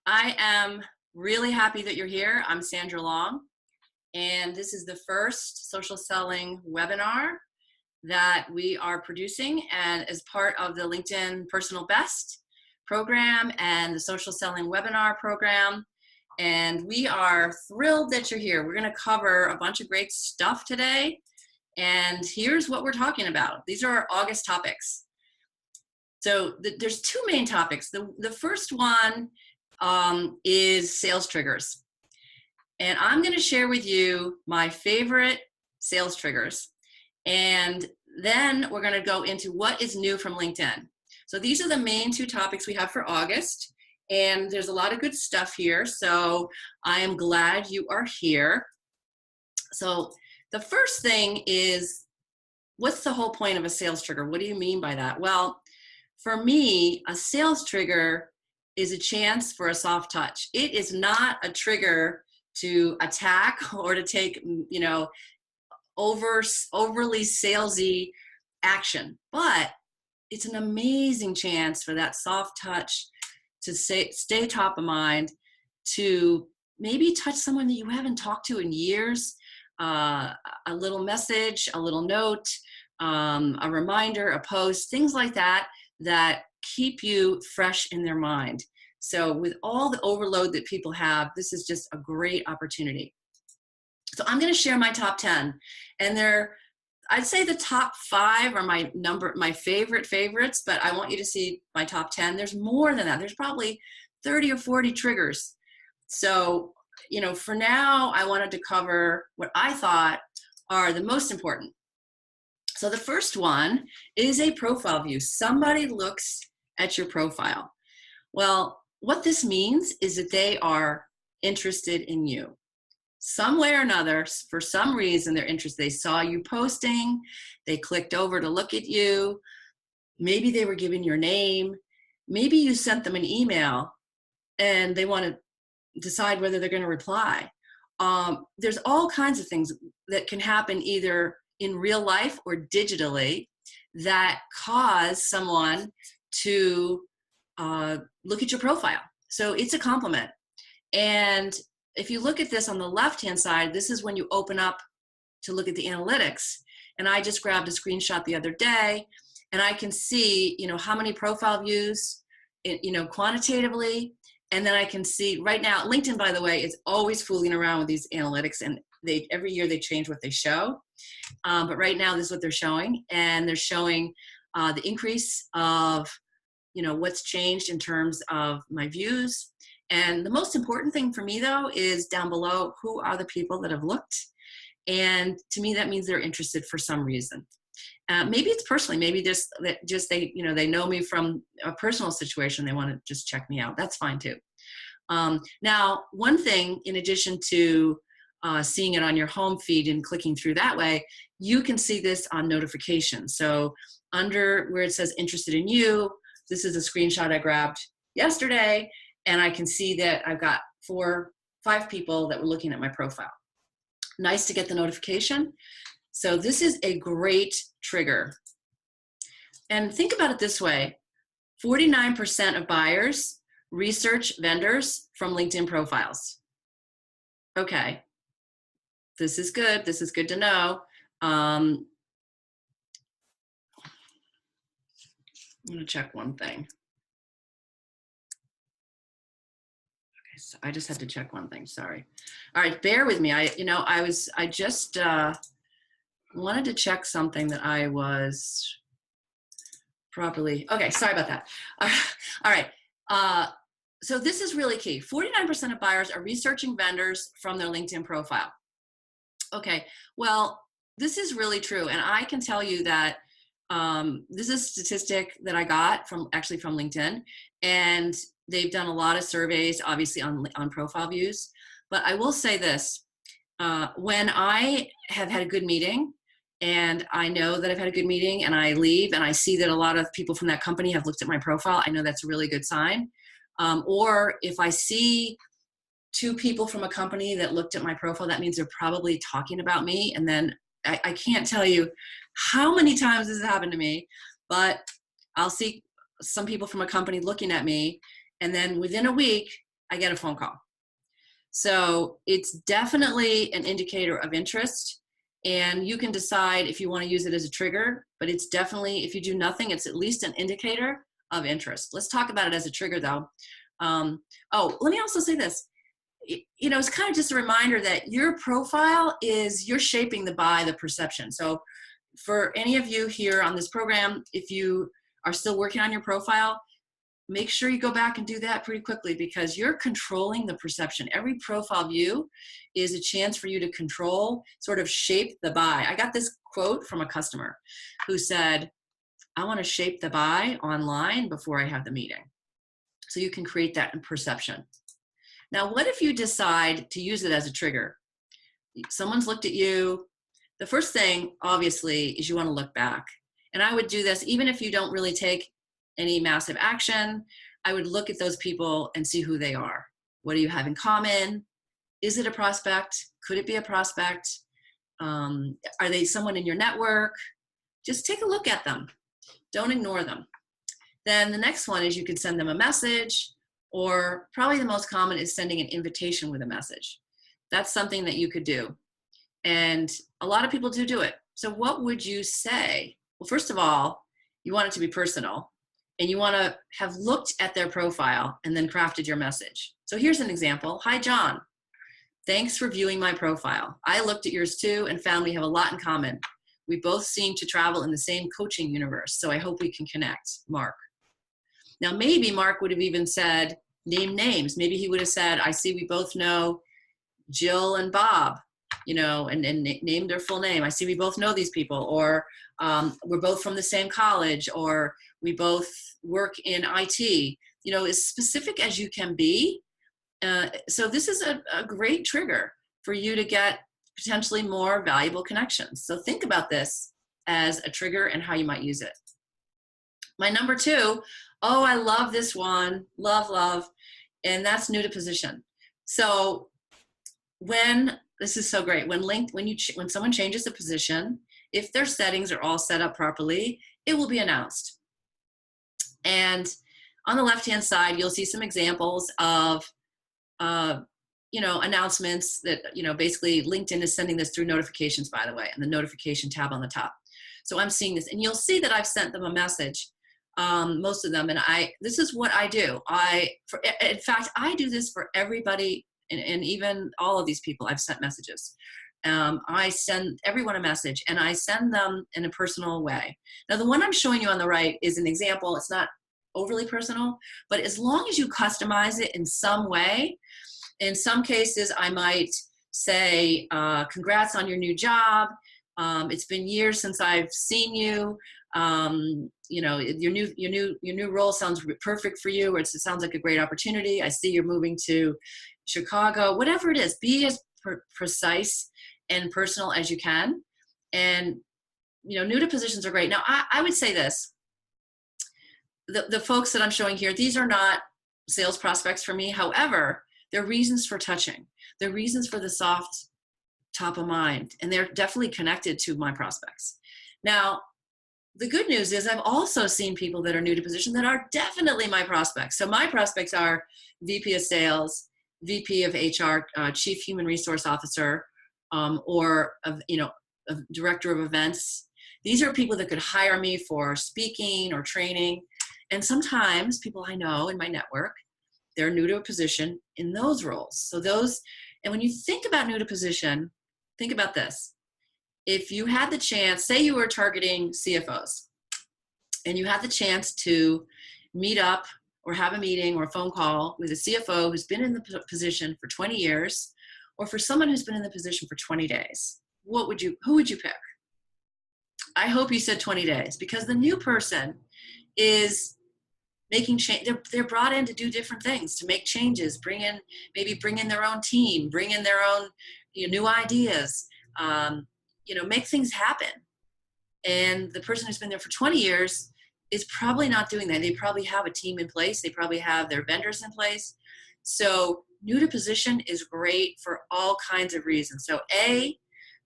I am really happy that you're here. I'm Sandra Long, and this is the first social selling webinar that we are producing and as part of the LinkedIn Personal Best program and the social selling webinar program. And we are thrilled that you're here. We're going to cover a bunch of great stuff today. And here's what we're talking about. These are our August topics. So there's two main topics. The first one is sales triggers. And I'm going to share with you my favorite sales triggers. And then we're going to go into what is new from LinkedIn. So these are the main two topics we have for August. And there's a lot of good stuff here. So I am glad you are here. So the first thing is, what's the whole point of a sales trigger? What do you mean by that? Well, for me, a sales trigger is a chance for a soft touch. It is not a trigger to attack or to take, overly salesy action, but it's an amazing chance for that soft touch to stay top of mind, to maybe touch someone that you haven't talked to in years, a little message, a little note, a reminder, a post, things like that, that keep you fresh in their mind. So with all the overload that people have, this is just a great opportunity. So I'm going to share my top 10, and I'd say the top 5 are my favorites, but I want you to see my top 10. There's more than that. There's probably 30 or 40 triggers. So, for now, I wanted to cover what I thought are the most important. So the first one is a profile view. Somebody looks at your profile. Well, what this means is that they are interested in you. Some way or another, for some reason, they're interested. They saw you posting, they clicked over to look at you. Maybe they were given your name. Maybe you sent them an email and they want to decide whether they're going to reply. There's all kinds of things that can happen either in real life or digitally that cause someone to look at your profile. So it's a compliment. And if you look at this on the left-hand side, this is when you open up to look at the analytics. And I just grabbed a screenshot the other day, and I can see, how many profile views, quantitatively. And then I can see right now, LinkedIn, by the way, is always fooling around with these analytics, and every year they change what they show. But right now, this is what they're showing. And they're showing the increase of, what's changed in terms of my views. And the most important thing for me, though, is down below, who are the people that have looked? And to me, that means they're interested for some reason. Maybe it's personally, maybe they know me from a personal situation. They want to just check me out. That's fine too. Now, one thing, in addition to seeing it on your home feed and clicking through that way, you can see this on notifications. So under where it says interested in you, this is a screenshot I grabbed yesterday, and I can see that I've got 5 people that were looking at my profile. Nice to get the notification. So this is a great trigger. And think about it this way. 49% of buyers research vendors from LinkedIn profiles. Okay. This is good. This is good to know. I'm going to check one thing. Okay, so I just had to check one thing. Sorry. All right, bear with me. I just wanted to check something that I was properly. Okay, sorry about that. All right. So this is really key. 49% of buyers are researching vendors from their LinkedIn profile. Okay, well, this is really true. And I can tell you that this is a statistic that I got from LinkedIn. And they've done a lot of surveys, obviously, on profile views. But I will say this. When I have had a good meeting, and I know that I've had a good meeting, and I leave, and I see that a lot of people from that company have looked at my profile, I know that's a really good sign. Or if I see 2 people from a company that looked at my profile, that means they're probably talking about me. And then I can't tell you how many times this has happened to me, but I'll see some people from a company looking at me, and then within a week, I get a phone call. So it's definitely an indicator of interest, and you can decide if you want to use it as a trigger, but it's definitely, if you do nothing, it's at least an indicator of interest. Let's talk about it as a trigger though. Oh, let me also say this. You know, it's kind of just a reminder that your profile is, you're shaping the buy, the perception. So for any of you here on this program, if you are still working on your profile, make sure you go back and do that pretty quickly, because you're controlling the perception. Every profile view is a chance for you to control, sort of shape the buy. I got this quote from a customer who said, I want to shape the buy online before I have the meeting. So you can create that perception. Now, what if you decide to use it as a trigger? Someone's looked at you. The first thing, obviously, is you want to look back. And I would do this even if you don't really take any massive action. I would look at those people and see who they are. What do you have in common? Is it a prospect? Could it be a prospect? Are they someone in your network? Just take a look at them. Don't ignore them. Then the next one is you could send them a message, or probably the most common is sending an invitation with a message. That's something that you could do. And a lot of people do it. So what would you say? Well, first of all, you want it to be personal, and you want to have looked at their profile and then crafted your message. So here's an example. Hi, John. Thanks for viewing my profile. I looked at yours too and found we have a lot in common. We both seem to travel in the same coaching universe, so I hope we can connect. Mark. Now, maybe Mark would have even said, name names. Maybe he would have said, I see we both know Jill and Bob, you know, and named their full name. I see we both know these people, or we're both from the same college, or we both work in IT, you know, as specific as you can be. So this is a great trigger for you to get potentially more valuable connections. So think about this as a trigger and how you might use it. My number 2, oh, I love this one, love, and that's new to position. So this is so great, when someone changes a position, if their settings are all set up properly, it will be announced. And on the left-hand side, you'll see some examples of announcements that, basically LinkedIn is sending this through notifications, by the way, and the notification tab on the top. So I'm seeing this, and you'll see that I've sent them a message, most of them, and this is what I do. In fact, I do this for everybody, and even all of these people I've sent messages. I send everyone a message, and I send them in a personal way. Now, the one I'm showing you on the right is an example. It's not overly personal, but as long as you customize it in some way, in some cases, I might say, congrats on your new job. It's been years since I've seen you. Your new role sounds perfect for you, or it sounds like a great opportunity. I see you're moving to Chicago. Whatever it is, be as precise and personal as you can. And new to positions are great. Now, I would say this. The folks that I'm showing here, these are not sales prospects for me. However, they're reasons for touching. They're reasons for the soft top of mind, and they're definitely connected to my prospects. Now, the good news is I've also seen people that are new to position that are definitely my prospects. So my prospects are VP of Sales, VP of HR, Chief Human Resource Officer, or a Director of Events. These are people that could hire me for speaking or training. And sometimes people I know in my network, they're new to a position in those roles. And when you think about new to position, think about this. If you had the chance, say you were targeting CFOs, and you had the chance to meet up or have a meeting or a phone call with a CFO who's been in the position for 20 years, or for someone who's been in the position for 20 days, who would you pick? I hope you said 20 days, because the new person is making change. They're brought in to do different things, to make changes, bring in their own team, bring in their own new ideas, make things happen. And the person who's been there for 20 years is probably not doing that. They probably have a team in place. They probably have their vendors in place. So new to position is great for all kinds of reasons. So A,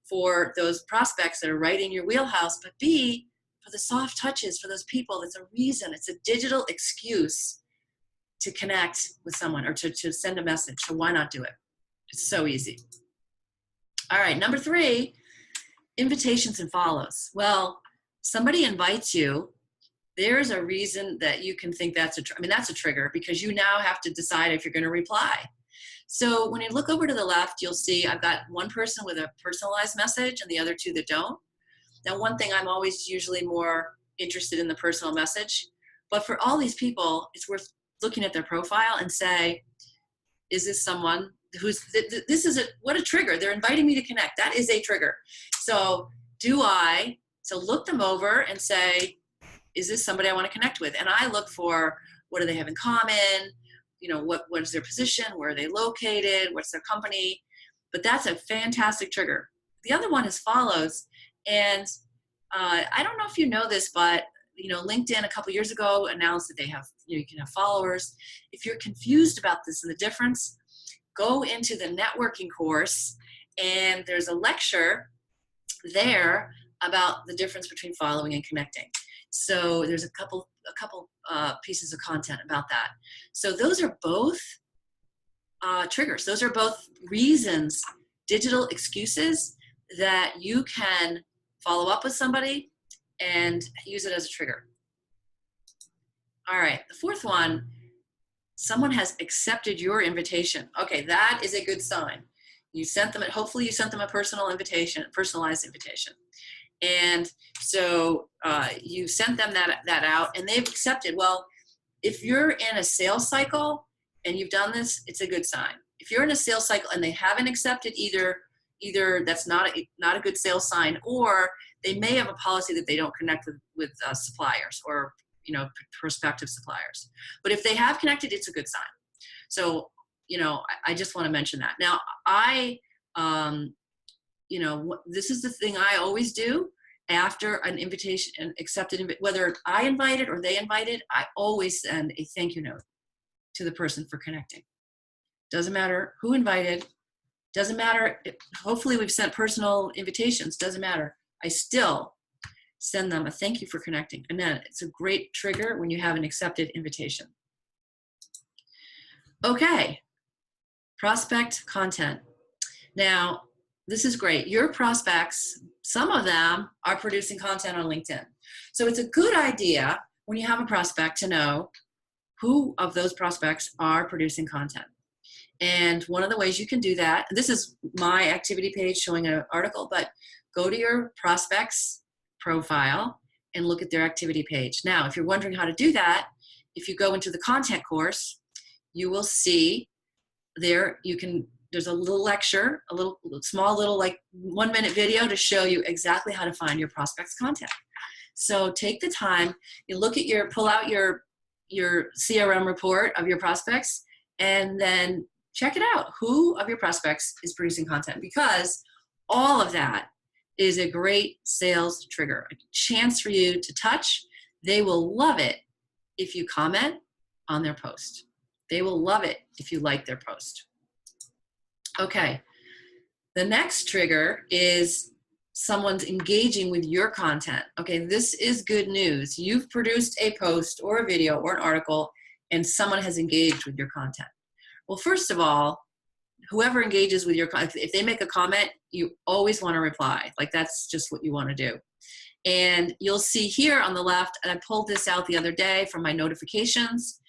for those prospects that are right in your wheelhouse, but B, for the soft touches, for those people, that's a reason. It's a digital excuse to connect with someone or to send a message. So why not do it? It's so easy. All right, number 3, invitations and follows. Well, somebody invites you, there's a reason that you can think that's a trigger, because you now have to decide if you're going to reply. So when you look over to the left, you'll see I've got one person with a personalized message and the other 2 that don't. Now, one thing, I'm always usually more interested in the personal message, but for all these people, it's worth looking at their profile and say, is this someone who's, what a trigger. They're inviting me to connect. That is a trigger. So look them over and say, is this somebody I want to connect with? And I look for, what do they have in common? What is their position? Where are they located? What's their company? But that's a fantastic trigger. The other one is follows. And I don't know if you know this, but LinkedIn a couple years ago announced that they have, you can have followers. If you're confused about this and the difference, go into the networking course, and there's a lecture there about the difference between following and connecting. So there's a couple pieces of content about that. So those are both triggers. Those are both reasons, digital excuses that you can follow up with somebody and use it as a trigger. All right, the 4th one, someone has accepted your invitation. Okay, that is a good sign. You sent them, hopefully you sent them a personalized invitation. And so you sent them that out and they've accepted. Well, if you're in a sales cycle and you've done this, it's a good sign. If you're in a sales cycle and they haven't accepted, either that's not a good sales sign, or they may have a policy that they don't connect with suppliers or prospective suppliers. But if they have connected, it's a good sign. So I just want to mention that. Now this is the thing I always do after an invitation, an accepted, whether I invited or they invited, I always send a thank you note to the person for connecting. Doesn't matter who invited, doesn't matter. Hopefully we've sent personal invitations, doesn't matter. I still send them a thank you for connecting. And then it's a great trigger when you have an accepted invitation. Okay, prospect content. Now, this is great. Your prospects, some of them are producing content on LinkedIn. So it's a good idea when you have a prospect to know who of those prospects are producing content. And one of the ways you can do that, this is my activity page showing an article, but go to your prospects profile and look at their activity page. Now, if you're wondering how to do that, if you go into the content course, you will see there, there's a little lecture, a small like 1-minute video to show you exactly how to find your prospects content. So take the time, you pull out your CRM report of your prospects, and then check it out. Who of your prospects is producing content? Because all of that is a great sales trigger, a chance for you to touch. They will love it if you comment on their post. They will love it if you like their post. Okay, the next trigger is someone's engaging with your content. Okay, this is good news. You've produced a post or a video or an article and someone has engaged with your content. Well, first of all, whoever engages with your content, if they make a comment, you always want to reply. Like, that's just what you want to do. And you'll see here on the left, and I pulled this out the other day from my notifications,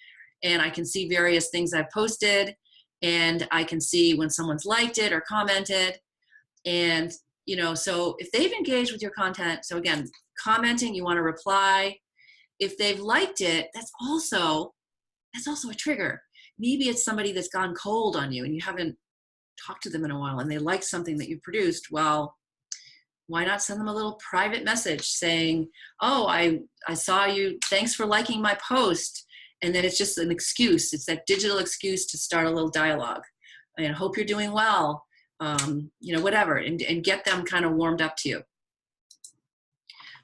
and I can see various things I've posted, and I can see when someone's liked it or commented. And, so if they've engaged with your content, so again, commenting, you want to reply. If they've liked it, that's also a trigger. Maybe it's somebody that's gone cold on you and you haven't talked to them in a while and they like something that you produced. Well, why not send them a little private message saying, oh, I saw you, thanks for liking my post. And then it's just an excuse. It's that digital excuse to start a little dialogue. And hope you're doing well, whatever, and get them kind of warmed up to you.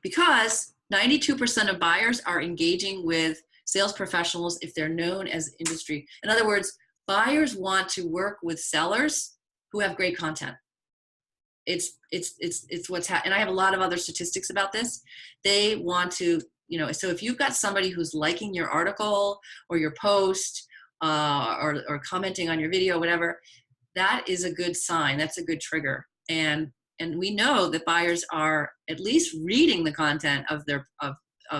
Because 92% of buyers are engaging with sales professionals if they're known as industry. In other words, buyers want to work with sellers who have great content. It's what's happening. And I have a lot of other statistics about this. They want to, so if you've got somebody who's liking your article or your post or commenting on your video, whatever, that is a good sign. That's a good trigger. And we know that buyers are at least reading the content of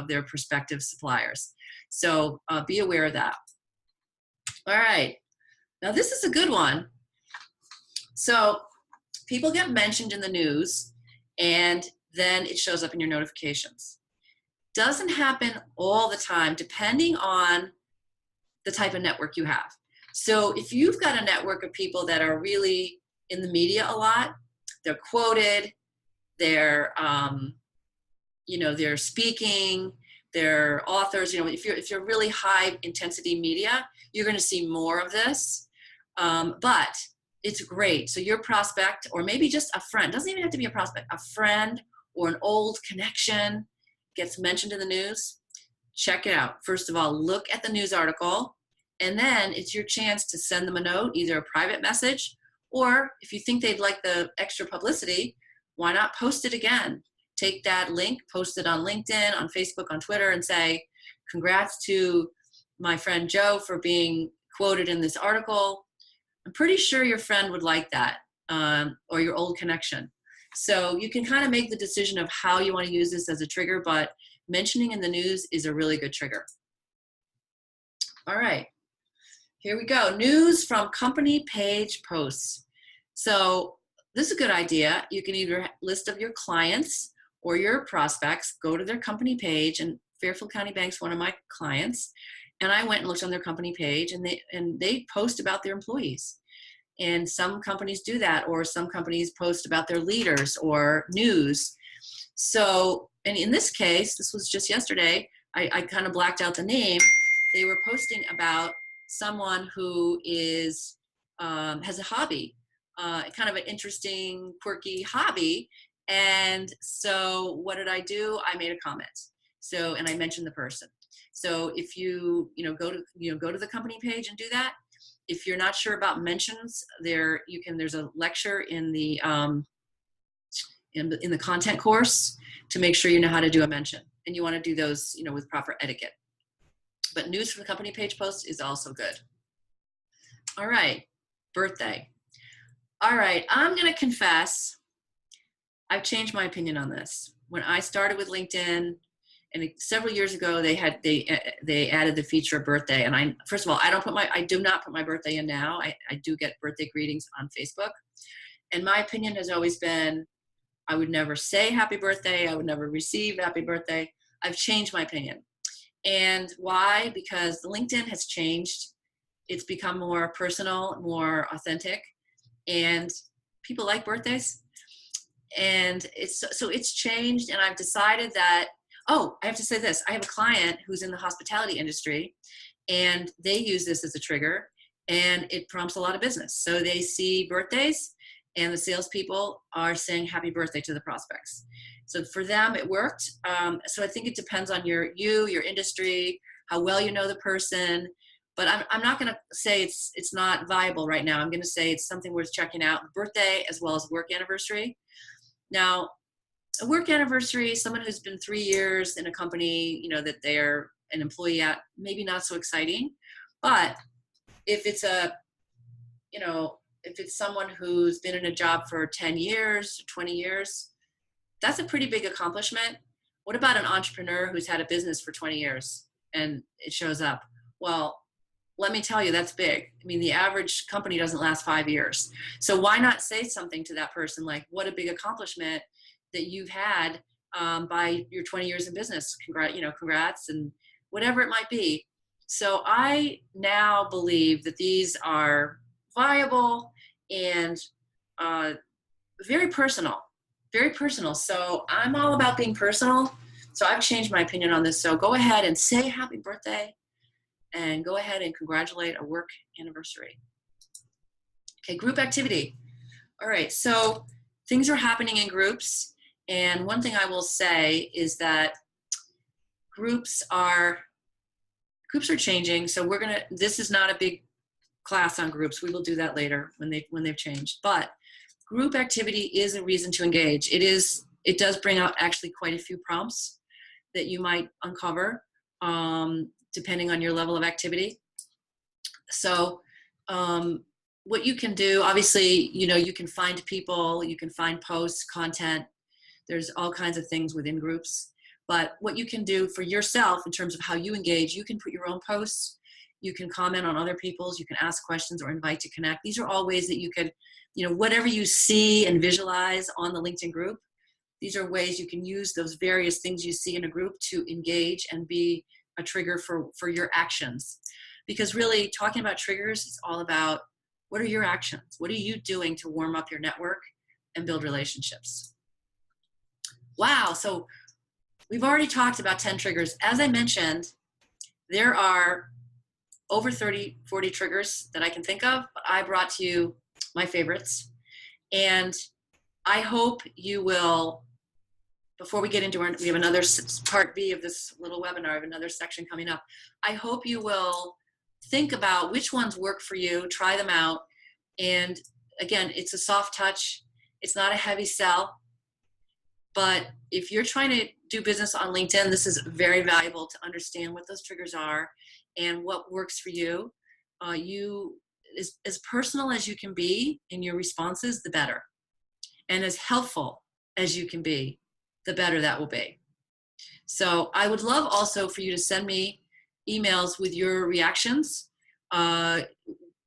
their prospective suppliers. So be aware of that. All right. Now this is a good one. So people get mentioned in the news and then it shows up in your notifications. Doesn't happen all the time, depending on the type of network you have. So if you've got a network of people that are really in the media a lot, they're quoted, they're, they're speaking, they're authors, if you're really high intensity media, you're going to see more of this. But it's great. So your prospect, or maybe just a friend, doesn't even have to be a prospect, a friend or an old connection gets mentioned in the news. Check it out. First of all, look at the news article, and then it's your chance to send them a note, either a private message, or if you think they'd like the extra publicity, why not post it again? Take that link, post it on LinkedIn, on Facebook, on Twitter, and say, congrats to my friend Joe for being quoted in this article. I'm pretty sure your friend would like that, or your old connection. So you can kind of make the decision of how you want to use this as a trigger, but mentioning in the news is a really good trigger. All right, here we go. News from company page posts. So this is a good idea. You can either list of your clients or your prospects, go to their company page, and Fairfield County Bank's one of my clients, and I went and looked on their company page, and they post about their employees. And some companies do that, or some companies post about their leaders or news. So, and in this case, this was just yesterday, I kind of blacked out the name. They were posting about someone who is has a hobby, kind of an interesting, quirky hobby. And so what did I do? I made a comment. So, and I mentioned the person. So if you go to the company page and do that. If you're not sure about mentions, there's a lecture in the content course to make sure you know how to do a mention, and you want to do those with proper etiquette. But news from the company page post is also good. All right, birthday. All right, I'm going to confess, I've changed my opinion on this. When I started with LinkedIn, and several years ago, they added the feature of birthday. And first of all, I do not put my birthday in now. I do get birthday greetings on Facebook. And my opinion has always been, I would never say happy birthday. I would never receive happy birthday. I've changed my opinion. And why? Because LinkedIn has changed. It's become more personal, more authentic, and people like birthdays. And it's changed. And I've decided that, oh, I have to say this. I have a client who's in the hospitality industry, and they use this as a trigger, and it prompts a lot of business. So they see birthdays, and the salespeople are saying happy birthday to the prospects. So for them, it worked. So I think it depends on your industry, how well you know the person. But I'm not going to say it's not viable right now. I'm going to say it's something worth checking out. Birthday as well as work anniversary. Now, a work anniversary, someone who's been 3 years in a company, that they're an employee at, maybe not so exciting. But if it's someone who's been in a job for 10 years, 20 years, that's a pretty big accomplishment. What about an entrepreneur who's had a business for 20 years and it shows up? Well, let me tell you, that's big. I mean, the average company doesn't last 5 years. So why not say something to that person like, what a big accomplishment that you've had by your 20 years in business. Congrats, and whatever it might be. So I now believe that these are viable and very personal, very personal. So I'm all about being personal. So I've changed my opinion on this. So go ahead and say happy birthday, and go ahead and congratulate a work anniversary. Okay, group activity. All right, so things are happening in groups. And one thing I will say is that groups are changing. So this is not a big class on groups. We will do that later when they've changed. But group activity is a reason to engage. It does bring out actually quite a few prompts that you might uncover depending on your level of activity. So what you can do, obviously, you can find people, you can find posts, content. There's all kinds of things within groups. But what you can do for yourself in terms of how you engage, you can put your own posts, you can comment on other people's, you can ask questions or invite to connect. These are all ways that you could, whatever you see and visualize on the LinkedIn group, these are ways you can use those various things you see in a group to engage and be a trigger for your actions. Because really, talking about triggers is all about, what are your actions? What are you doing to warm up your network and build relationships? Wow, so we've already talked about 10 triggers. As I mentioned, there are over 30, 40 triggers that I can think of, but I brought to you my favorites. And I hope you will, before we get into we have another part B of this little webinar, I have another section coming up. I hope you will think about which ones work for you, try them out. And again, it's a soft touch. It's not a heavy sell. But if you're trying to do business on LinkedIn, this is very valuable to understand what those triggers are and what works for you. As personal as you can be in your responses, the better. And as helpful as you can be, the better that will be. So I would love also for you to send me emails with your reactions,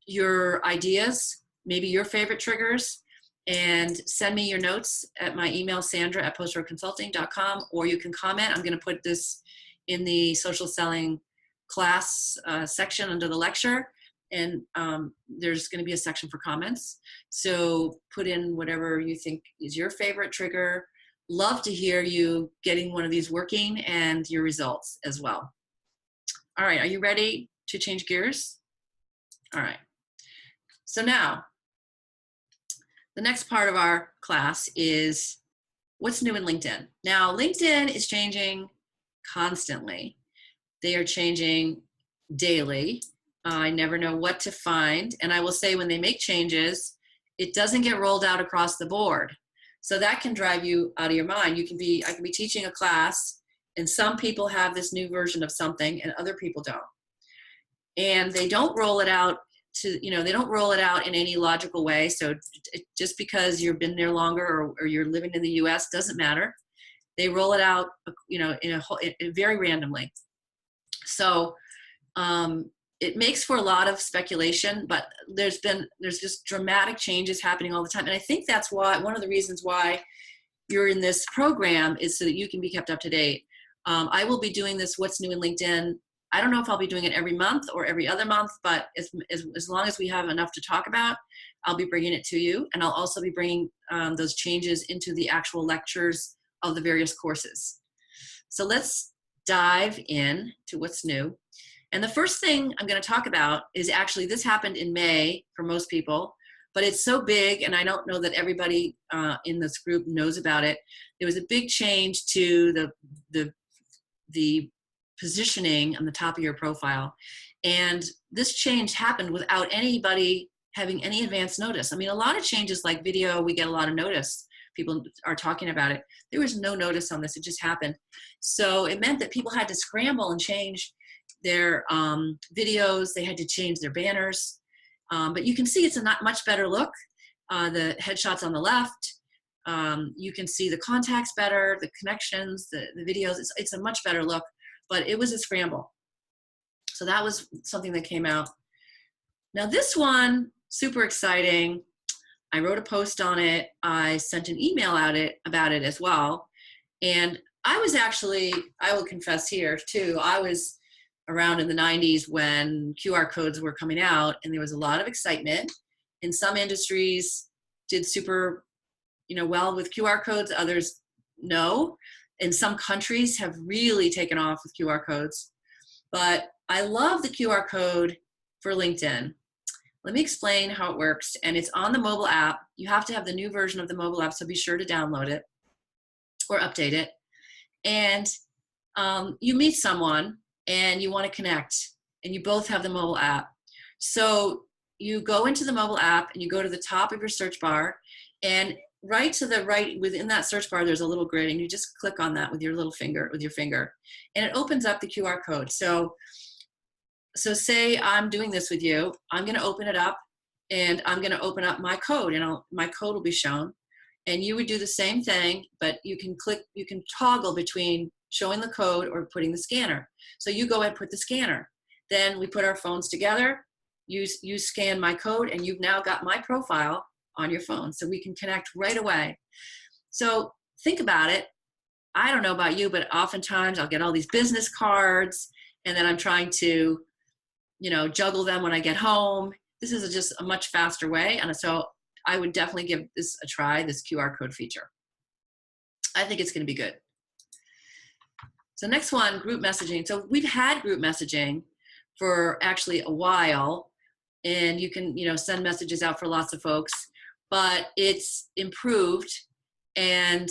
your ideas, maybe your favorite triggers, and send me your notes at my email, sandra@postroadconsulting.com, or you can comment. I'm going to put this in the social selling class section under the lecture, and there's going to be a section for comments. So put in whatever you think is your favorite trigger. Love to hear you getting one of these working and your results as well. All right, are you ready to change gears? All right. So now, the next part of our class is what's new in LinkedIn. Now, LinkedIn is changing constantly. They are changing daily. I never know what to find. And I will say, when they make changes, it doesn't get rolled out across the board. So that can drive you out of your mind. I can be teaching a class, and some people have this new version of something and other people don't. And they don't roll it out they don't roll it out in any logical way. So just because you've been there longer or you're living in the US doesn't matter. They roll it out, very randomly. So it makes for a lot of speculation, but there's just dramatic changes happening all the time. And I think that's why, one of the reasons why you're in this program is so that you can be kept up to date. I will be doing this What's New in LinkedIn. I don't know if I'll be doing it every month or every other month, but as long as we have enough to talk about, I'll be bringing it to you. And I'll also be bringing those changes into the actual lectures of the various courses. So let's dive in to what's new. And the first thing I'm going to talk about is actually, this happened in May for most people, but it's so big, and I don't know that everybody in this group knows about it. There was a big change to the positioning on the top of your profile. And this change happened without anybody having any advance notice. I mean, a lot of changes like video, we get a lot of notice. People are talking about it. There was no notice on this. It just happened. So it meant that people had to scramble and change their videos. They had to change their banners. But you can see it's a much better look. The headshots on the left. You can see the contacts better, the connections, the videos. It's a much better look. But it was a scramble. So that was something that came out. Now this one, super exciting. I wrote a post on it. I sent an email about it as well. And I was actually, I will confess here too, I was around in the 90s when QR codes were coming out, and there was a lot of excitement. In some industries did super, well with QR codes, others no. In some countries have really taken off with QR codes. But I love the QR code for LinkedIn. Let me explain how it works. And it's on the mobile app. You have to have the new version of the mobile app, so be sure to download it or update it. And you meet someone and you want to connect, and you both have the mobile app. So you go into the mobile app and you go to the top of your search bar, and right to the right within that search bar, there's a little grid, and you just click on that with your finger, and it opens up the QR code. So So say I'm doing this with you, I'm going to open it up and I'm going to open up my code and my code will be shown. And you would do the same thing, but you can toggle between showing the code or putting the scanner. So you go ahead and put the scanner. Then we put our phones together, you scan my code, and you've now got my profile on your phone. So we can connect right away. So think about it. I don't know about you, but oftentimes I'll get all these business cards and then I'm trying to, juggle them when I get home. This is just a much faster way. And so I would definitely give this a try, this QR code feature. I think it's going to be good. So next one, group messaging. So we've had group messaging for actually a while, and you can, send messages out for lots of folks, but it's improved. And,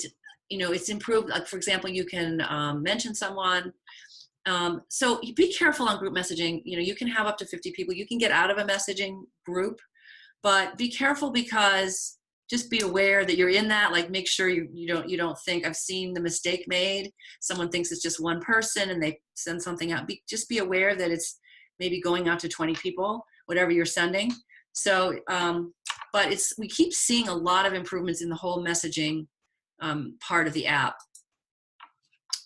it's improved. Like, for example, you can mention someone. So be careful on group messaging. You can have up to 50 people. You can get out of a messaging group, but be careful, because just be aware that you're in that. Like, make sure you don't think, I've seen the mistake made. Someone thinks it's just one person and they send something out. Just be aware that it's maybe going out to 20 people, whatever you're sending. So, but we keep seeing a lot of improvements in the whole messaging part of the app.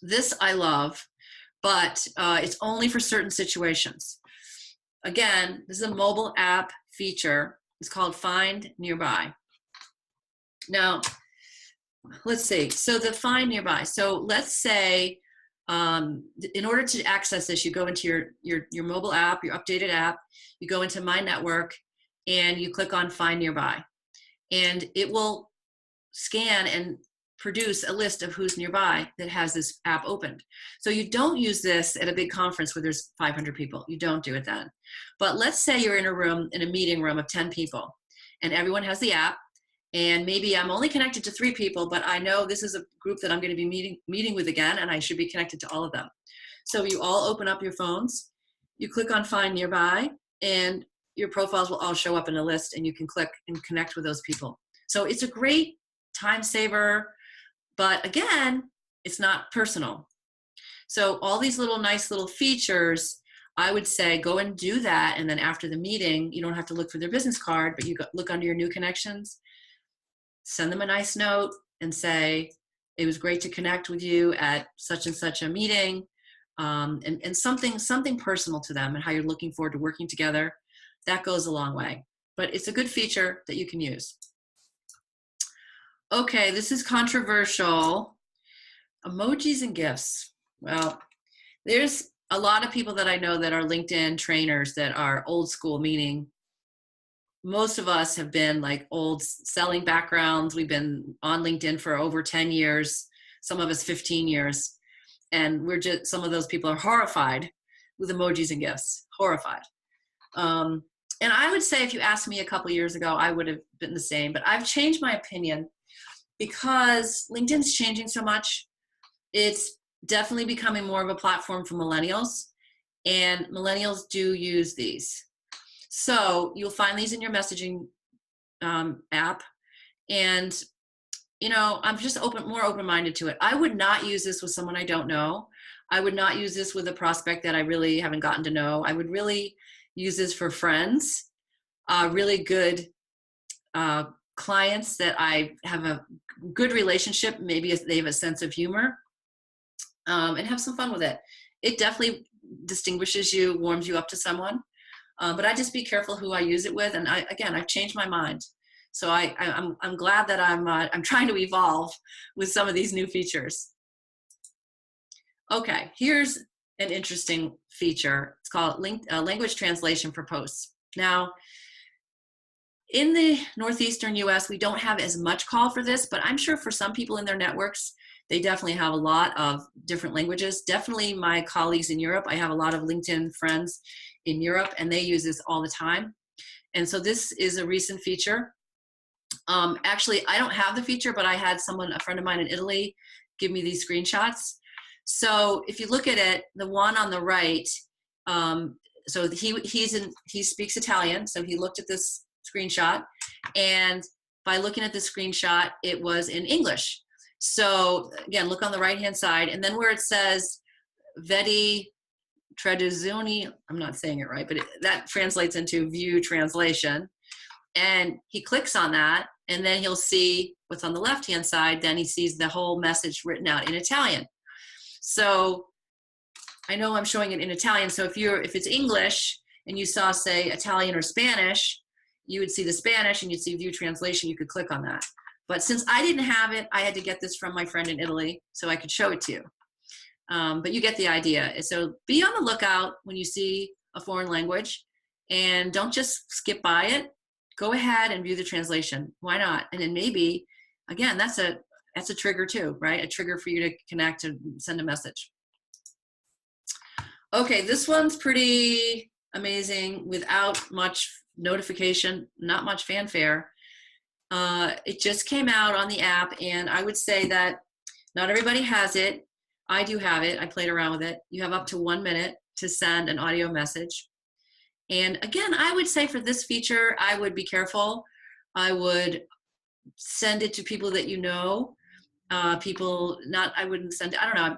This I love, but it's only for certain situations. Again, this is a mobile app feature. It's called Find Nearby. Now, let's see. So the Find Nearby. So let's say, in order to access this, you go into your mobile app, your updated app, you go into My Network, and you click on Find Nearby. And it will scan and produce a list of who's nearby that has this app opened. So you don't use this at a big conference where there's 500 people. You don't do it then. But let's say you're in a meeting room of 10 people, and everyone has the app, and maybe I'm only connected to 3 people, but I know this is a group that I'm going to be meeting with again, and I should be connected to all of them. So you all open up your phones, you click on Find Nearby, and your profiles will all show up in a list, and you can click and connect with those people. So it's a great time saver, but again, it's not personal. So all these nice little features, I would say go and do that. And then after the meeting, you don't have to look for their business card, but you look under your new connections, send them a nice note and say, it was great to connect with you at such and such a meeting, and something personal to them and how you're looking forward to working together. That goes a long way, but it's a good feature that you can use. Okay, this is controversial. Emojis and GIFs. Well, there's a lot of people that I know that are LinkedIn trainers that are old school, meaning most of us have been like old selling backgrounds. We've been on LinkedIn for over 10 years, some of us 15 years. And some of those people are horrified with emojis and GIFs, horrified. And I would say if you asked me a couple years ago, I would have been the same, but I've changed my opinion because LinkedIn's changing so much. It's definitely becoming more of a platform for millennials, and millennials do use these. So you'll find these in your messaging app, and I'm just more open-minded to it. I would not use this with someone I don't know. I would not use this with a prospect that I really haven't gotten to know. I would really use this for friends, really good clients that I have a good relationship, maybe they have a sense of humor, and have some fun with it. It definitely distinguishes you, warms you up to someone, but I just be careful who I use it with. And I've changed my mind. So I'm glad that I'm trying to evolve with some of these new features. Okay, here's an interesting feature. It's called language translation for posts. Now, in the Northeastern US, we don't have as much call for this, but I'm sure for some people in their networks, they definitely have a lot of different languages. Definitely my colleagues in Europe, I have a lot of LinkedIn friends in Europe, and they use this all the time. And so this is a recent feature. Actually, I don't have the feature, but I had a friend of mine in Italy, give me these screenshots. So if you look at it, the one on the right, so he speaks Italian, so he looked at this screenshot, and by looking at the screenshot, it was in English. So again, look on the right hand side, and then where it says Vedi traduzioni, I'm not saying it right, but that translates into view translation. And he clicks on that, and then he'll see what's on the left-hand side. Then he sees the whole message written out in Italian. So I know I'm showing it in Italian. So if it's English and you saw, say, Italian or Spanish, you would see the Spanish and you'd see view translation. You could click on that. But since I didn't have it, I had to get this from my friend in Italy so I could show it to you. But you get the idea. So be on the lookout when you see a foreign language, and don't just skip by it. Go ahead and view the translation. Why not? And then maybe, again, that's a trigger too, right? A trigger for you to connect and send a message. Okay, this one's pretty amazing without much notification, not much fanfare. It just came out on the app, and I would say that not everybody has it. I do have it. I played around with it. You have up to 1 minute to send an audio message. And again, I would say for this feature, I would be careful. I would send it to people that you know. I wouldn't send it, I don't know.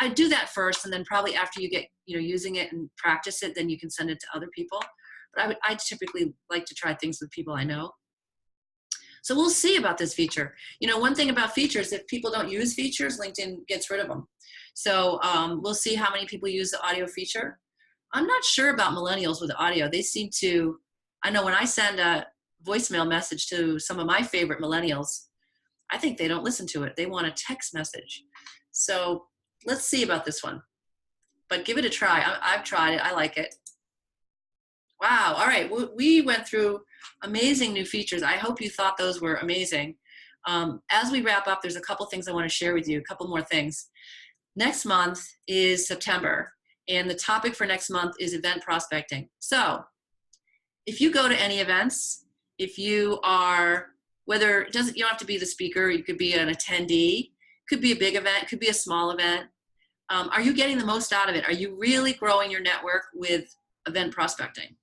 I'd do that first, and then probably after you get, using it and practice it, then you can send it to other people. But I typically like to try things with people I know. So we'll see about this feature. One thing about features, if people don't use features, LinkedIn gets rid of them. So we'll see how many people use the audio feature. I'm not sure about millennials with audio. They seem to, I know when I send a voicemail message to some of my favorite millennials, I think they don't listen to it. They want a text message. So let's see about this one. But give it a try. I've tried it. I like it. Wow. All right. We went through amazing new features. I hope you thought those were amazing. As we wrap up, there's a couple things I want to share with you, a couple more things. Next month is September, and the topic for next month is event prospecting. So if you go to any events, if you are, you don't have to be the speaker, you could be an attendee, could be a big event, could be a small event. Are you getting the most out of it? Are you really growing your network with event prospecting?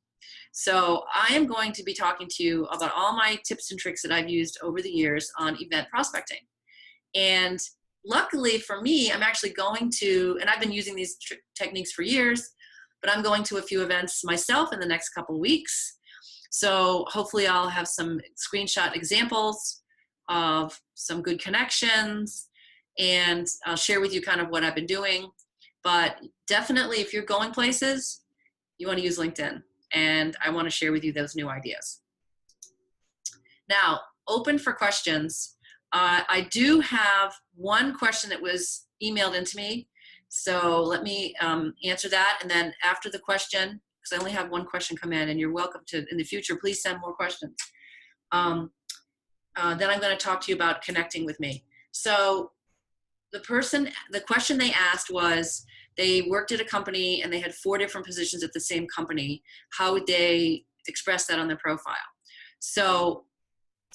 So I am going to be talking to you about all my tips and tricks that I've used over the years on event prospecting. And luckily for me, I'm actually going to, and I've been using these techniques for years, but I'm going to a few events myself in the next couple of weeks. So hopefully I'll have some screenshot examples of some good connections, and I'll share with you kind of what I've been doing. But definitely if you're going places, you want to use LinkedIn, and I want to share with you those new ideas. Now, open for questions. I do have one question that was emailed into me, so let me answer that, and then after the question, because I only have one question come in, and you're welcome to, in the future, please send more questions. Then I'm going to talk to you about connecting with me. So the question they asked was, they worked at a company and they had 4 different positions at the same company. How would they express that on their profile? So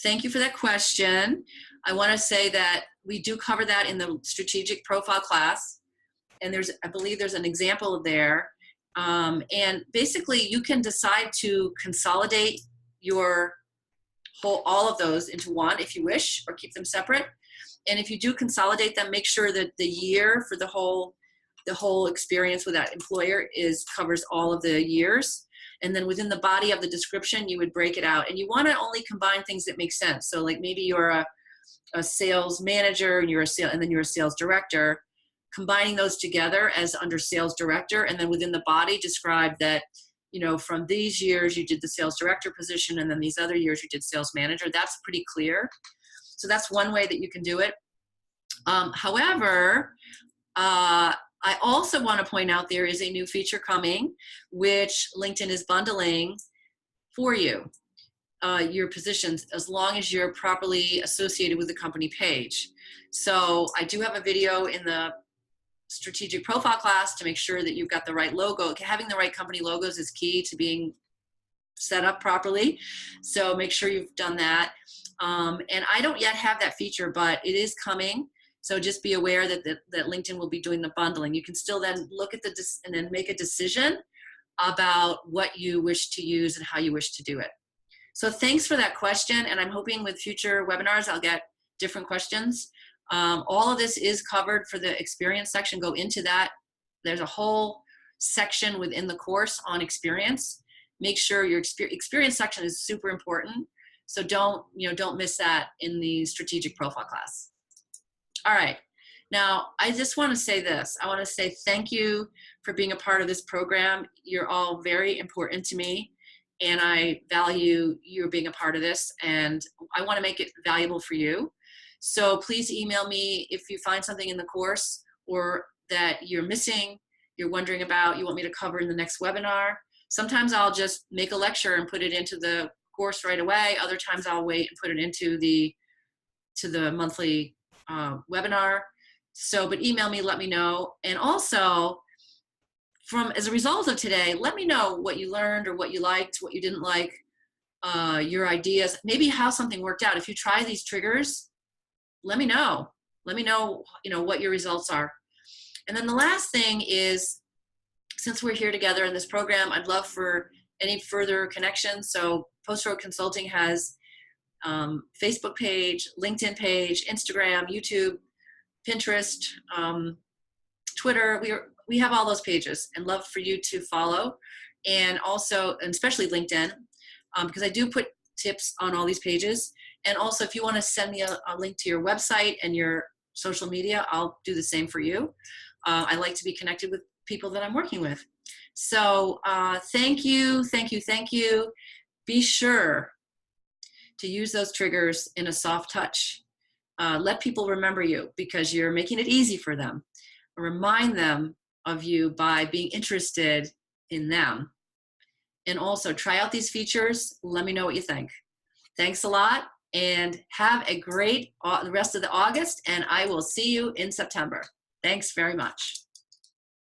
thank you for that question. I want to say that we do cover that in the strategic profile class. And I believe there's an example there. And basically you can decide to consolidate all of those into one if you wish, or keep them separate. And if you do consolidate them, make sure that the year for the whole experience with that employer covers all of the years. And then within the body of the description, you would break it out. And you want to only combine things that make sense. So like maybe you're a sales manager and then you're a sales director, combining those together as under sales director. And then within the body, describe that, from these years you did the sales director position, and then these other years you did sales manager. That's pretty clear. So that's one way that you can do it. However, I also want to point out there is a new feature coming, which LinkedIn is bundling for you, your positions, as long as you're properly associated with the company page. So I do have a video in the strategic profile class to make sure that you've got the right logo. Having the right company logos is key to being set up properly. So make sure you've done that. And I don't yet have that feature, but it is coming. So just be aware that LinkedIn will be doing the bundling. You can still then look at and then make a decision about what you wish to use and how you wish to do it. So thanks for that question. And I'm hoping with future webinars, I'll get different questions. All of this is covered for the experience section. Go into that. There's a whole section within the course on experience. Make sure your experience section is super important. So don't miss that in the strategic profile class. All right. Now, I just want to say this. I want to say thank you for being a part of this program. You're all very important to me, and I value you being a part of this, and I want to make it valuable for you. So please email me if you find something in the course or that you're missing, you're wondering about, you want me to cover in the next webinar. Sometimes I'll just make a lecture and put it into the course right away. Other times I'll wait and put it into the monthly webinar. So, but email me, let me know. And also, as a result of today, let me know what you learned or what you liked, what you didn't like, your ideas, maybe how something worked out. If you try these triggers, let me know. Let me know, what your results are. And then the last thing is, since we're here together in this program, I'd love for any further connections. So Post Road Consulting has Facebook page, LinkedIn page, Instagram, YouTube, Pinterest, Twitter. We have all those pages, and love for you to follow, and also, and especially LinkedIn, because I do put tips on all these pages. And also, if you want to send me a link to your website and your social media, I'll do the same for you. I like to be connected with people that I'm working with. So thank you, thank you, thank you. Be sure to use those triggers in a soft touch. Let people remember you because you're making it easy for them. Remind them of you by being interested in them. And also try out these features. Let me know what you think. Thanks a lot, and have a great the rest of the August, and I will see you in September. Thanks very much.